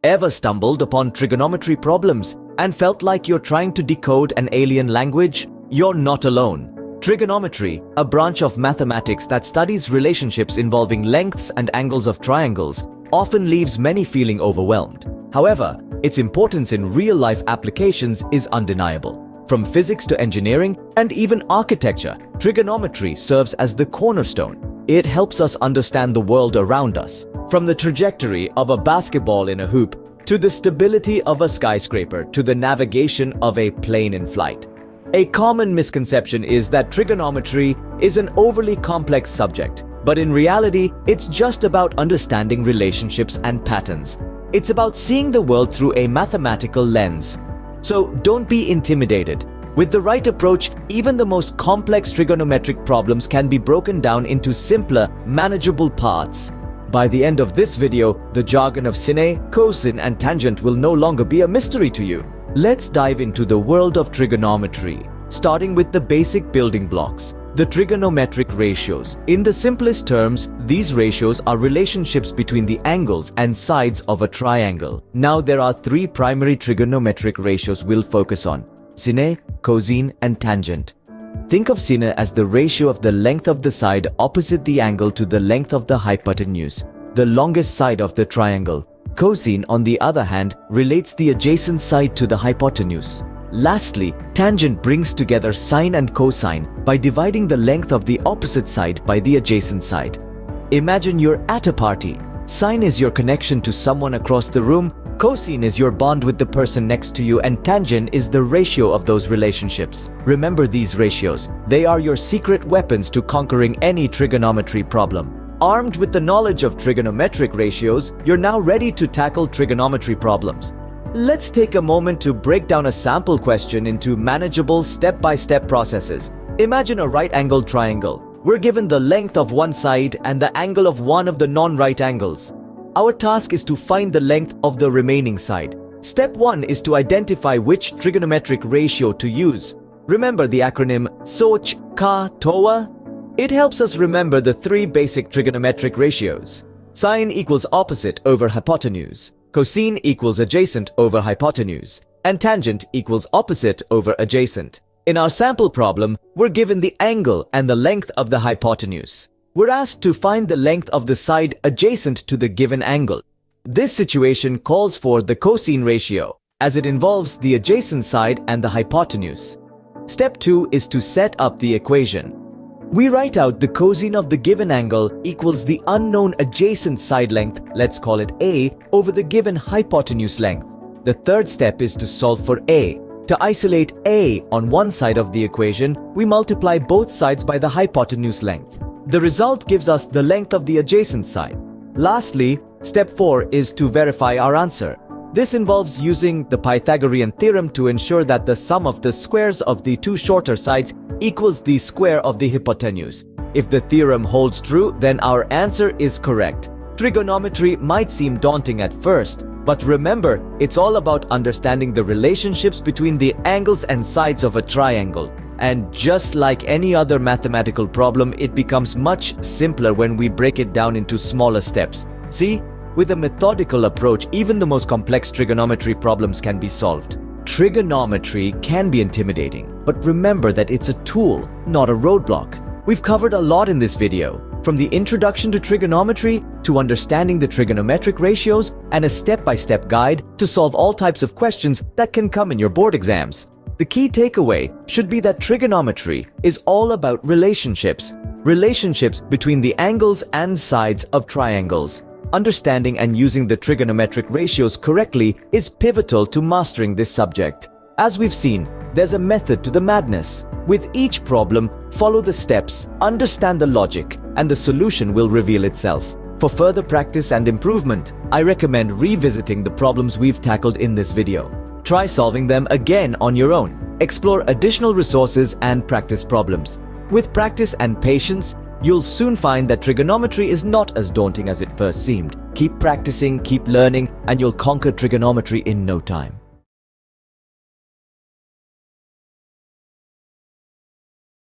Ever stumbled upon trigonometry problems and felt like you're trying to decode an alien language? You're not alone. Trigonometry, a branch of mathematics that studies relationships involving lengths and angles of triangles, often leaves many feeling overwhelmed. However, its importance in real-life applications is undeniable. From physics to engineering and even architecture, trigonometry serves as the cornerstone. It helps us understand the world around us, from the trajectory of a basketball in a hoop, to the stability of a skyscraper, to the navigation of a plane in flight. A common misconception is that trigonometry is an overly complex subject, but in reality, it's just about understanding relationships and patterns. It's about seeing the world through a mathematical lens. So don't be intimidated. With the right approach, even the most complex trigonometric problems can be broken down into simpler, manageable parts. By the end of this video, the jargon of sine, cosine, and tangent will no longer be a mystery to you. Let's dive into the world of trigonometry, starting with the basic building blocks, the trigonometric ratios. In the simplest terms, these ratios are relationships between the angles and sides of a triangle. Now there are three primary trigonometric ratios we'll focus on: sine, cosine, and tangent. Think of sine as the ratio of the length of the side opposite the angle to the length of the hypotenuse, the longest side of the triangle. Cosine, on the other hand, relates the adjacent side to the hypotenuse. Lastly, tangent brings together sine and cosine by dividing the length of the opposite side by the adjacent side. Imagine you're at a party. Sine is your connection to someone across the room, cosine is your bond with the person next to you, and tangent is the ratio of those relationships. Remember these ratios. They are your secret weapons to conquering any trigonometry problem. Armed with the knowledge of trigonometric ratios, you're now ready to tackle trigonometry problems. Let's take a moment to break down a sample question into manageable step-by-step processes. Imagine a right-angled triangle. We're given the length of one side and the angle of one of the non-right angles. Our task is to find the length of the remaining side. Step 1 is to identify which trigonometric ratio to use. Remember the acronym SOH, KA, TOA? It helps us remember the three basic trigonometric ratios. Sine equals opposite over hypotenuse. Cosine equals adjacent over hypotenuse. And tangent equals opposite over adjacent. In our sample problem, we're given the angle and the length of the hypotenuse. We're asked to find the length of the side adjacent to the given angle. This situation calls for the cosine ratio, as it involves the adjacent side and the hypotenuse. Step 2 is to set up the equation. We write out the cosine of the given angle equals the unknown adjacent side length, let's call it A, over the given hypotenuse length. The third step is to solve for A. To isolate A on one side of the equation, we multiply both sides by the hypotenuse length. The result gives us the length of the adjacent side. Lastly, step 4 is to verify our answer. This involves using the Pythagorean theorem to ensure that the sum of the squares of the two shorter sides equals the square of the hypotenuse. If the theorem holds true, then our answer is correct. Trigonometry might seem daunting at first, but remember, it's all about understanding the relationships between the angles and sides of a triangle. And just like any other mathematical problem, it becomes much simpler when we break it down into smaller steps. See? With a methodical approach, even the most complex trigonometry problems can be solved. Trigonometry can be intimidating, but remember that it's a tool, not a roadblock. We've covered a lot in this video, from the introduction to trigonometry to understanding the trigonometric ratios and a step-by-step guide to solve all types of questions that can come in your board exams. The key takeaway should be that trigonometry is all about relationships. Relationships between the angles and sides of triangles. Understanding and using the trigonometric ratios correctly is pivotal to mastering this subject. As we've seen, there's a method to the madness. With each problem, follow the steps, understand the logic, and the solution will reveal itself. For further practice and improvement, I recommend revisiting the problems we've tackled in this video. Try solving them again on your own. Explore additional resources and practice problems. With practice and patience, you'll soon find that trigonometry is not as daunting as it first seemed. Keep practicing, keep learning, and you'll conquer trigonometry in no time.